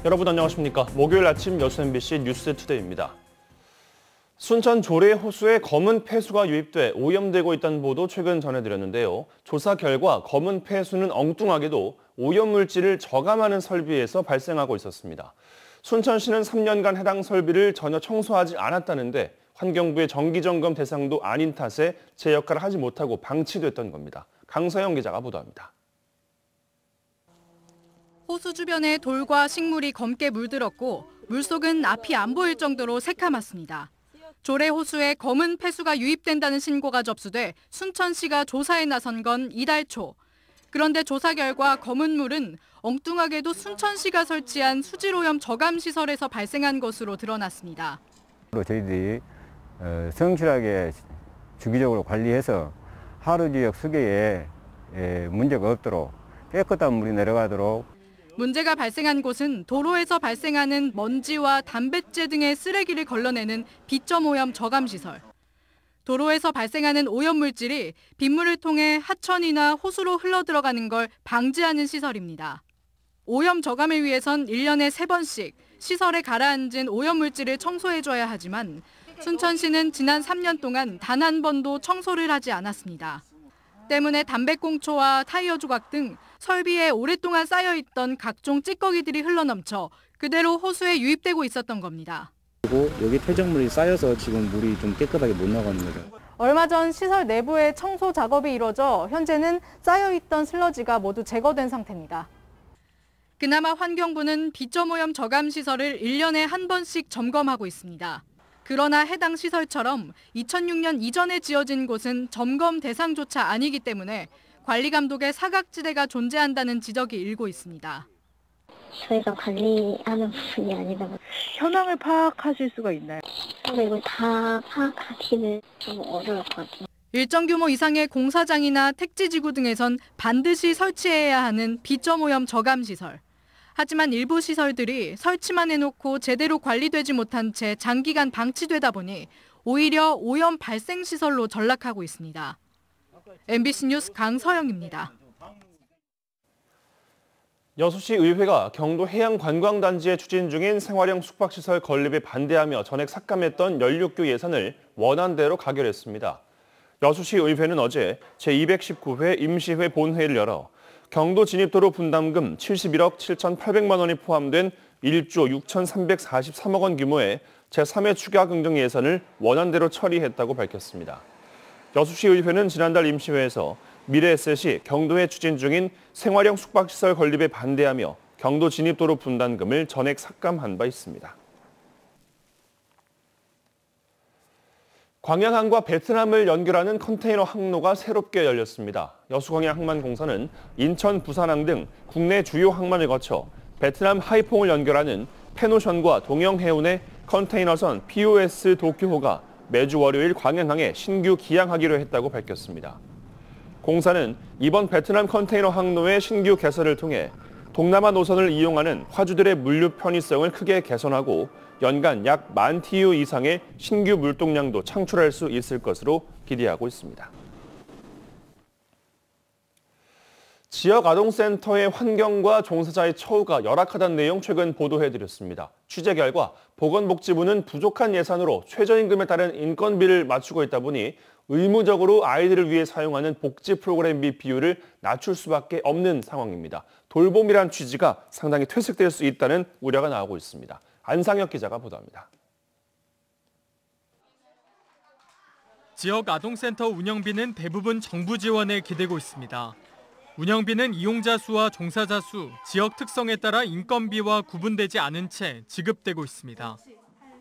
여러분 안녕하십니까. 목요일 아침 여수 MBC 뉴스투데이입니다. 순천 조례 호수에 검은 폐수가 유입돼 오염되고 있다는 보도 최근 전해드렸는데요. 조사 결과 검은 폐수는 엉뚱하게도 오염물질을 저감하는 설비에서 발생하고 있었습니다. 순천시는 3년간 해당 설비를 전혀 청소하지 않았다는데 환경부의 정기점검 대상도 아닌 탓에 제 역할을 하지 못하고 방치됐던 겁니다. 강서영 기자가 보도합니다. 호수 주변에 돌과 식물이 검게 물들었고 물속은 앞이 안 보일 정도로 새카맣습니다. 조례 호수에 검은 폐수가 유입된다는 신고가 접수돼 순천시가 조사에 나선 건 이달 초. 그런데 조사 결과 검은 물은 엉뚱하게도 순천시가 설치한 수질오염 저감 시설에서 발생한 것으로 드러났습니다. 저희들이 성실하게 주기적으로 관리해서 하루 지역 수계에 문제가 없도록 깨끗한 물이 내려가도록. 문제가 발생한 곳은 도로에서 발생하는 먼지와 단백질 등의 쓰레기를 걸러내는 비점오염 저감시설. 도로에서 발생하는 오염물질이 빗물을 통해 하천이나 호수로 흘러들어가는 걸 방지하는 시설입니다. 오염 저감을 위해선 1년에 3번씩 시설에 가라앉은 오염물질을 청소해줘야 하지만 순천시는 지난 3년 동안 단 한 번도 청소를 하지 않았습니다. 때문에 담배꽁초와 타이어 조각 등 설비에 오랫동안 쌓여있던 각종 찌꺼기들이 흘러넘쳐 그대로 호수에 유입되고 있었던 겁니다. 그리고 여기 퇴적물이 쌓여서 지금 물이 좀 깨끗하게 못 나가는 거죠. 얼마 전 시설 내부의 청소 작업이 이뤄져 현재는 쌓여있던 슬러지가 모두 제거된 상태입니다. 그나마 환경부는 비점오염 저감 시설을 1년에 한 번씩 점검하고 있습니다. 그러나 해당 시설처럼 2006년 이전에 지어진 곳은 점검 대상조차 아니기 때문에 관리 감독의 사각지대가 존재한다는 지적이 일고 있습니다. 저희가 관리하는 부분이 아니다 보니 현황을 파악하실 수가 있나요? 이걸 다 파악하기는 좀 어려울 것 같아요. 일정 규모 이상의 공사장이나 택지지구 등에선 반드시 설치해야 하는 비점오염 저감 시설. 하지만 일부 시설들이 설치만 해놓고 제대로 관리되지 못한 채 장기간 방치되다 보니 오히려 오염 발생 시설로 전락하고 있습니다. MBC 뉴스 강서영입니다. 여수시 의회가 경도 해양관광단지에 추진 중인 생활형 숙박시설 건립에 반대하며 전액 삭감했던 연륙교 예산을 원안대로 가결했습니다. 여수시 의회는 어제 제219회 임시회 본회의를 열어 경도 진입도로 분담금 71억 7,800만 원이 포함된 1조 6,343억 원 규모의 제3회 추가 긍정 예산을 원안대로 처리했다고 밝혔습니다. 여수시의회는 지난달 임시회에서 미래에셋이 경도에 추진 중인 생활형 숙박시설 건립에 반대하며 경도 진입도로 분담금을 전액 삭감한 바 있습니다. 광양항과 베트남을 연결하는 컨테이너 항로가 새롭게 열렸습니다. 여수광양항만공사는 인천, 부산항 등 국내 주요 항만을 거쳐 베트남 하이퐁을 연결하는 페노션과 동영해운의 컨테이너선 POS 도쿄호가 매주 월요일 광양항에 신규 기항하기로 했다고 밝혔습니다. 공사는 이번 베트남 컨테이너 항로의 신규 개설을 통해 동남아 노선을 이용하는 화주들의 물류 편의성을 크게 개선하고 연간 약 10,000TU 이상의 신규 물동량도 창출할 수 있을 것으로 기대하고 있습니다. 지역 아동센터의 환경과 종사자의 처우가 열악하다는 내용 최근 보도해드렸습니다. 취재 결과 보건복지부는 부족한 예산으로 최저임금에 따른 인건비를 맞추고 있다 보니 의무적으로 아이들을 위해 사용하는 복지 프로그램비 비율을 낮출 수밖에 없는 상황입니다. 돌봄이란 취지가 상당히 퇴색될 수 있다는 우려가 나오고 있습니다. 안상혁 기자가 보도합니다. 지역 아동센터 운영비는 대부분 정부 지원에 기대고 있습니다. 운영비는 이용자 수와 종사자 수, 지역 특성에 따라 인건비와 구분되지 않은 채 지급되고 있습니다.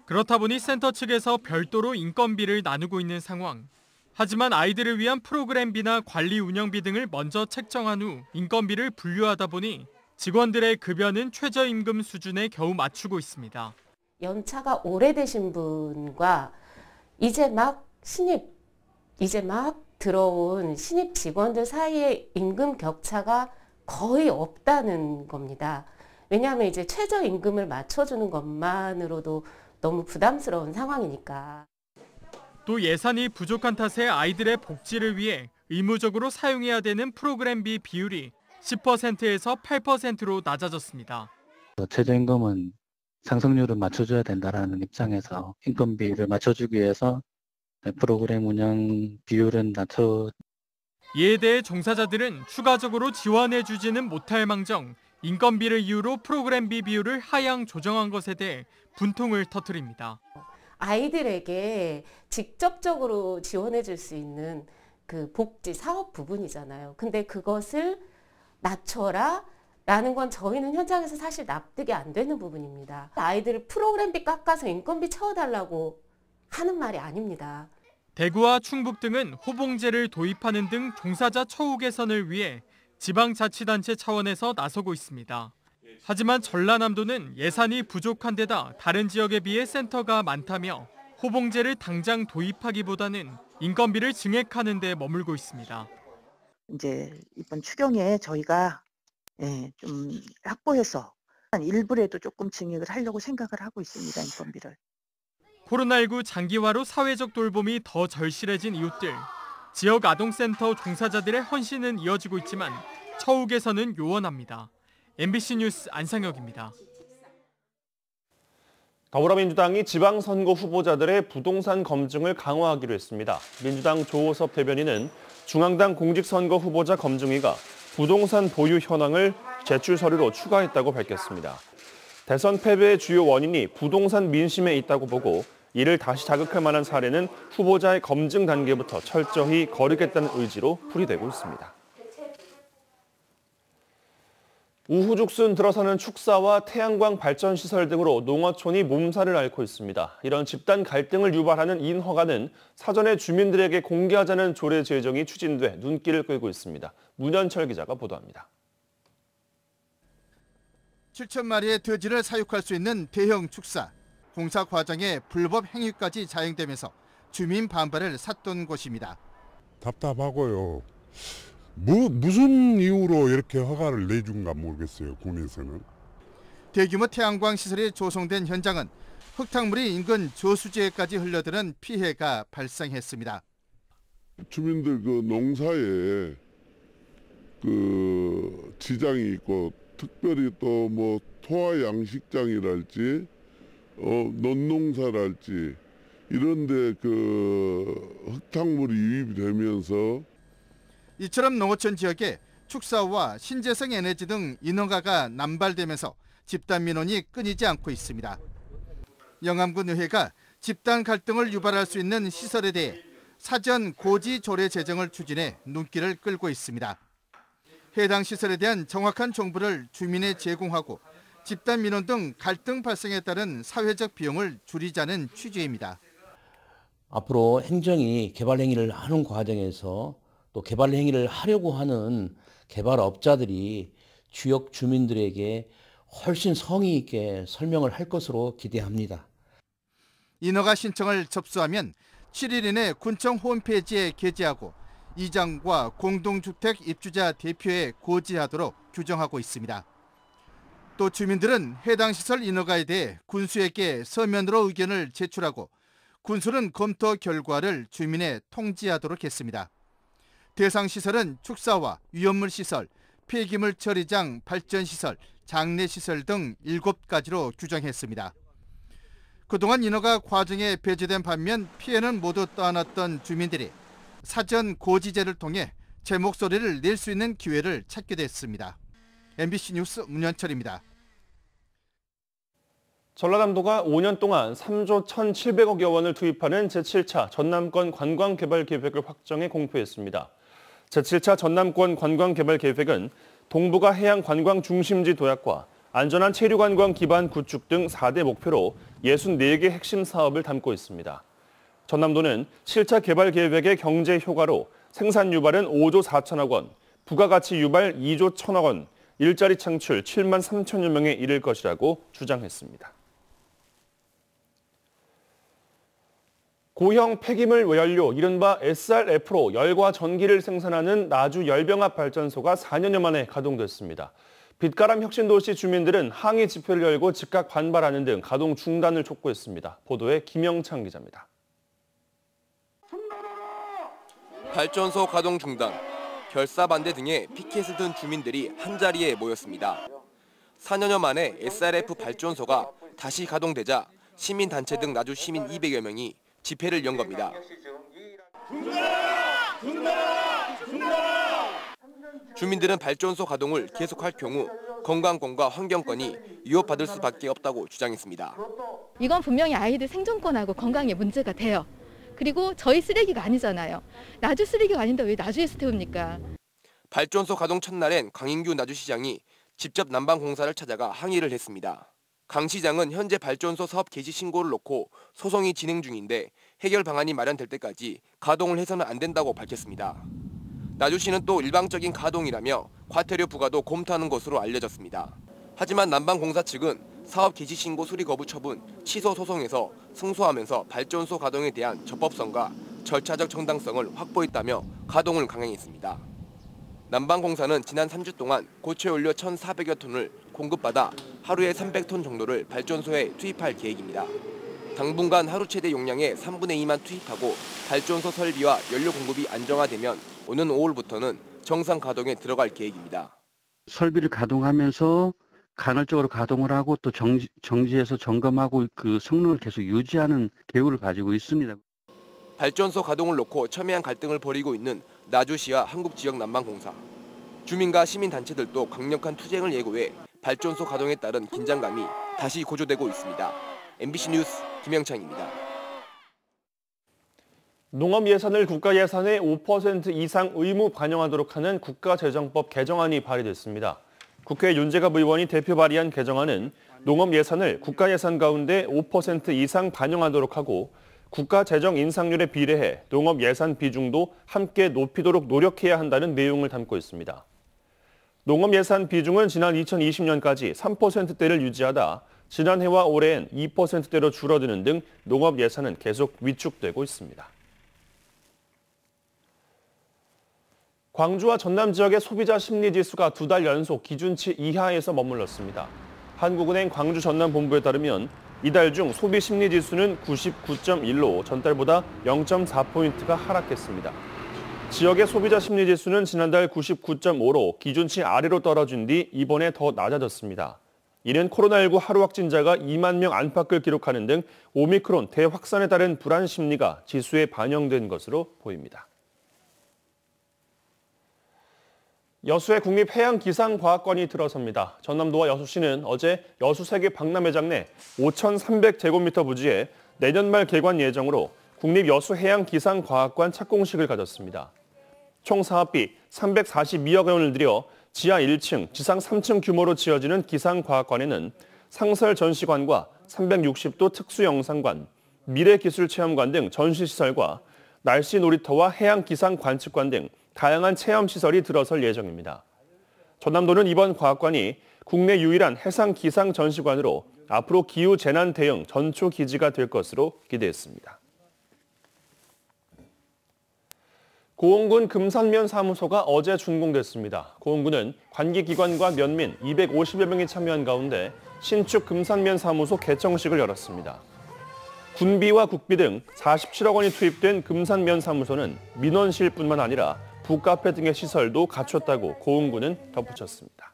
그렇다 보니 센터 측에서 별도로 인건비를 나누고 있는 상황. 하지만 아이들을 위한 프로그램비나 관리 운영비 등을 먼저 책정한 후 인건비를 분류하다 보니 직원들의 급여는 최저임금 수준에 겨우 맞추고 있습니다. 연차가 오래되신 분과 이제 막 들어온 신입 직원들 사이의 임금 격차가 거의 없다는 겁니다. 왜냐하면 이제 최저임금을 맞춰주는 것만으로도 너무 부담스러운 상황이니까. 또 예산이 부족한 탓에 아이들의 복지를 위해 의무적으로 사용해야 되는 프로그램비 비율이 10%에서 8%로 낮아졌습니다. 최저임금은 상승률을 맞춰줘야 된다라는 입장에서 인건비를 맞춰주기 위해서 프로그램 운영 비율은 낮춰. 이에 대해 종사자들은 추가적으로 지원해주지는 못할 망정 인건비를 이유로 프로그램비 비율을 하향 조정한 것에 대해 분통을 터뜨립니다. 아이들에게 직접적으로 지원해 줄 수 있는 그 복지 사업 부분이잖아요. 근데 그것을 낮춰라 라는 건 저희는 현장에서 사실 납득이 안 되는 부분입니다. 아이들을 프로그램비 깎아서 인건비 채워달라고 하는 말이 아닙니다. 대구와 충북 등은 호봉제를 도입하는 등 종사자 처우 개선을 위해 지방자치단체 차원에서 나서고 있습니다. 하지만 전라남도는 예산이 부족한 데다 다른 지역에 비해 센터가 많다며 호봉제를 당장 도입하기보다는 인건비를 증액하는 데 머물고 있습니다. 이제 이번 추경에 저희가 좀 확보해서 일부라도 조금 증액을 하려고 생각을 하고 있습니다. 인건비를. 코로나19 장기화로 사회적 돌봄이 더 절실해진 이웃들. 지역 아동센터 종사자들의 헌신은 이어지고 있지만 처우 개선은 요원합니다. MBC 뉴스 안상혁입니다. 더불어민주당이 지방선거 후보자들의 부동산 검증을 강화하기로 했습니다. 민주당 조호섭 대변인은 중앙당 공직선거 후보자 검증위가 부동산 보유 현황을 제출 서류로 추가했다고 밝혔습니다. 대선 패배의 주요 원인이 부동산 민심에 있다고 보고 이를 다시 자극할 만한 사례는 후보자의 검증 단계부터 철저히 거르겠다는 의지로 풀이되고 있습니다. 우후죽순 들어서는 축사와 태양광 발전시설 등으로 농어촌이 몸살을 앓고 있습니다. 이런 집단 갈등을 유발하는 인허가는 사전에 주민들에게 공개하자는 조례 제정이 추진돼 눈길을 끌고 있습니다. 문현철 기자가 보도합니다. 7,000마리의 돼지를 사육할 수 있는 대형 축사. 공사 과정에 불법 행위까지 자행되면서 주민 반발을 샀던 곳입니다. 답답하고요. 무슨 이유로 이렇게 허가를 내준가 모르겠어요, 군에서는. 대규모 태양광 시설이 조성된 현장은 흙탕물이 인근 저수지에까지 흘러드는 피해가 발생했습니다. 주민들 그 농사에 그 지장이 있고 특별히 또 뭐 토화 양식장이랄지 논농사랄지 이런데 그 흙탕물이 유입이 되면서 이처럼 농어촌 지역에 축사와 신재생 에너지 등 인허가가 남발되면서 집단 민원이 끊이지 않고 있습니다. 영암군 의회가 집단 갈등을 유발할 수 있는 시설에 대해 사전 고지 조례 제정을 추진해 눈길을 끌고 있습니다. 해당 시설에 대한 정확한 정보를 주민에 제공하고 집단 민원 등 갈등 발생에 따른 사회적 비용을 줄이자는 취지입니다. 앞으로 행정이 개발 행위를 하는 과정에서 또 개발 행위를 하려고 하는 개발업자들이 지역 주민들에게 훨씬 성의 있게 설명을 할 것으로 기대합니다. 인허가 신청을 접수하면 7일 이내 군청 홈페이지에 게재하고 이장과 공동주택 입주자 대표에 고지하도록 규정하고 있습니다. 또 주민들은 해당 시설 인허가에 대해 군수에게 서면으로 의견을 제출하고 군수는 검토 결과를 주민에 통지하도록 했습니다. 대상 시설은 축사와 위험물 시설, 폐기물 처리장, 발전시설, 장례시설 등 7가지로 규정했습니다. 그동안 인허가 과정에 배제된 반면 피해는 모두 떠안았던 주민들이 사전 고지제를 통해 제 목소리를 낼 수 있는 기회를 찾게 됐습니다. MBC 뉴스 문현철입니다. 전라남도가 5년 동안 3조 1,700억여 원을 투입하는 제7차 전남권 관광개발 계획을 확정해 공표했습니다. 제7차 전남권 관광개발 계획은 동북아 해양 관광 중심지 도약과 안전한 체류관광 기반 구축 등 4대 목표로 64개 핵심 사업을 담고 있습니다. 전남도는 7차 개발 계획의 경제 효과로 생산 유발은 5조 4천억 원, 부가가치 유발 2조 1천억 원, 일자리 창출 7만 3천여 명에 이를 것이라고 주장했습니다. 고형 폐기물 연료, 이른바 SRF로 열과 전기를 생산하는 나주 열병합 발전소가 4년여 만에 가동됐습니다. 빛가람 혁신도시 주민들은 항의 집회를 열고 즉각 반발하는 등 가동 중단을 촉구했습니다. 보도에 김영창 기자입니다. 발전소 가동 중단, 결사 반대 등의 피켓을 든 주민들이 한자리에 모였습니다. 4년여 만에 SRF 발전소가 다시 가동되자 시민단체 등 나주 시민 200여 명이 집회를 연 겁니다. 주민들은 발전소 가동을 계속할 경우 건강권과 환경권이 위협받을 수밖에 없다고 주장했습니다. 이건 분명히 아이들 생존권하고 건강에 문제가 돼요. 그리고 저희 쓰레기가 아니잖아요. 나주 쓰레기가 아닌데 왜 나주에서 태웁니까? 발전소 가동 첫날엔 강인규 나주시장이 직접 난방공사를 찾아가 항의를 했습니다. 강 시장은 현재 발전소 사업 개시 신고를 놓고 소송이 진행 중인데 해결 방안이 마련될 때까지 가동을 해서는 안 된다고 밝혔습니다. 나주시는 또 일방적인 가동이라며 과태료 부과도 검토하는 것으로 알려졌습니다. 하지만 난방공사 측은 사업 개시 신고 수리 거부 처분 취소 소송에서 승소하면서 발전소 가동에 대한 적법성과 절차적 정당성을 확보했다며 가동을 강행했습니다. 난방공사는 지난 3주 동안 고체 연료 1,400여 톤을 공급받아 하루에 300톤 정도를 발전소에 투입할 계획입니다. 당분간 하루 최대 용량의 3분의 2만 투입하고 발전소 설비와 연료 공급이 안정화되면 오는 5월부터는 정상 가동에 들어갈 계획입니다. 설비를 가동하면서 간헐적으로 가동을 하고 또 정지해서 점검하고 그 성능을 계속 유지하는 계획을 가지고 있습니다. 발전소 가동을 놓고 첨예한 갈등을 벌이고 있는 나주시와 한국지역난방공사. 주민과 시민단체들도 강력한 투쟁을 예고해 발전소 가동에 따른 긴장감이 다시 고조되고 있습니다. MBC 뉴스 김영창입니다. 농업 예산을 국가 예산의 5% 이상 의무 반영하도록 하는 국가재정법 개정안이 발의됐습니다. 국회 윤재갑 의원이 대표 발의한 개정안은 농업 예산을 국가 예산 가운데 5% 이상 반영하도록 하고 국가 재정 인상률에 비례해 농업 예산 비중도 함께 높이도록 노력해야 한다는 내용을 담고 있습니다. 농업 예산 비중은 지난 2020년까지 3%대를 유지하다 지난해와 올해엔 2%대로 줄어드는 등 농업 예산은 계속 위축되고 있습니다. 광주와 전남 지역의 소비자 심리지수가 2달 연속 기준치 이하에서 머물렀습니다. 한국은행 광주 전남 본부에 따르면 이달 중 소비 심리지수는 99.1로 전달보다 0.4포인트가 하락했습니다. 지역의 소비자 심리지수는 지난달 99.5로 기준치 아래로 떨어진 뒤 이번에 더 낮아졌습니다. 이는 코로나19 하루 확진자가 2만 명 안팎을 기록하는 등 오미크론 대확산에 따른 불안 심리가 지수에 반영된 것으로 보입니다. 여수의 국립해양기상과학관이 들어섭니다. 전남도와 여수시는 어제 여수 세계 박람회장 내 5,300제곱미터 부지에 내년 말 개관 예정으로 국립여수해양기상과학관 착공식을 가졌습니다. 총 사업비 342억 원을 들여 지하 1층, 지상 3층 규모로 지어지는 기상과학관에는 상설 전시관과 360도 특수영상관, 미래기술체험관 등 전시시설과 날씨 놀이터와 해양기상관측관 등 다양한 체험시설이 들어설 예정입니다. 전남도는 이번 과학관이 국내 유일한 해상기상전시관으로 앞으로 기후재난 대응 전초기지가 될 것으로 기대했습니다. 고흥군 금산면 사무소가 어제 준공됐습니다. 고흥군은 관계기관과 면민 250여 명이 참여한 가운데 신축 금산면 사무소 개청식을 열었습니다. 군비와 국비 등 47억 원이 투입된 금산면 사무소는 민원실뿐만 아니라 북카페 등의 시설도 갖췄다고 고흥군은 덧붙였습니다.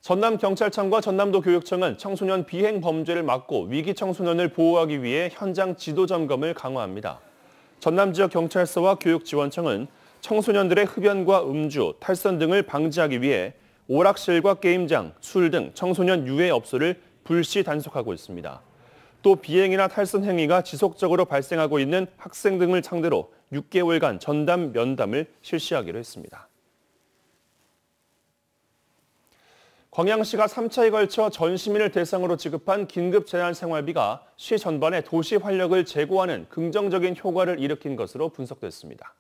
전남경찰청과 전남도교육청은 청소년 비행 범죄를 막고 위기 청소년을 보호하기 위해 현장 지도 점검을 강화합니다. 전남 지역 경찰서와 교육지원청은 청소년들의 흡연과 음주, 탈선 등을 방지하기 위해 오락실과 게임장, 술 등 청소년 유해 업소를 불시 단속하고 있습니다. 또 비행이나 탈선 행위가 지속적으로 발생하고 있는 학생 등을 상대로 6개월간 전담 면담을 실시하기로 했습니다. 광양시가 3차에 걸쳐 전 시민을 대상으로 지급한 긴급재난생활비가 시 전반에 도시 활력을 제고하는 긍정적인 효과를 일으킨 것으로 분석됐습니다.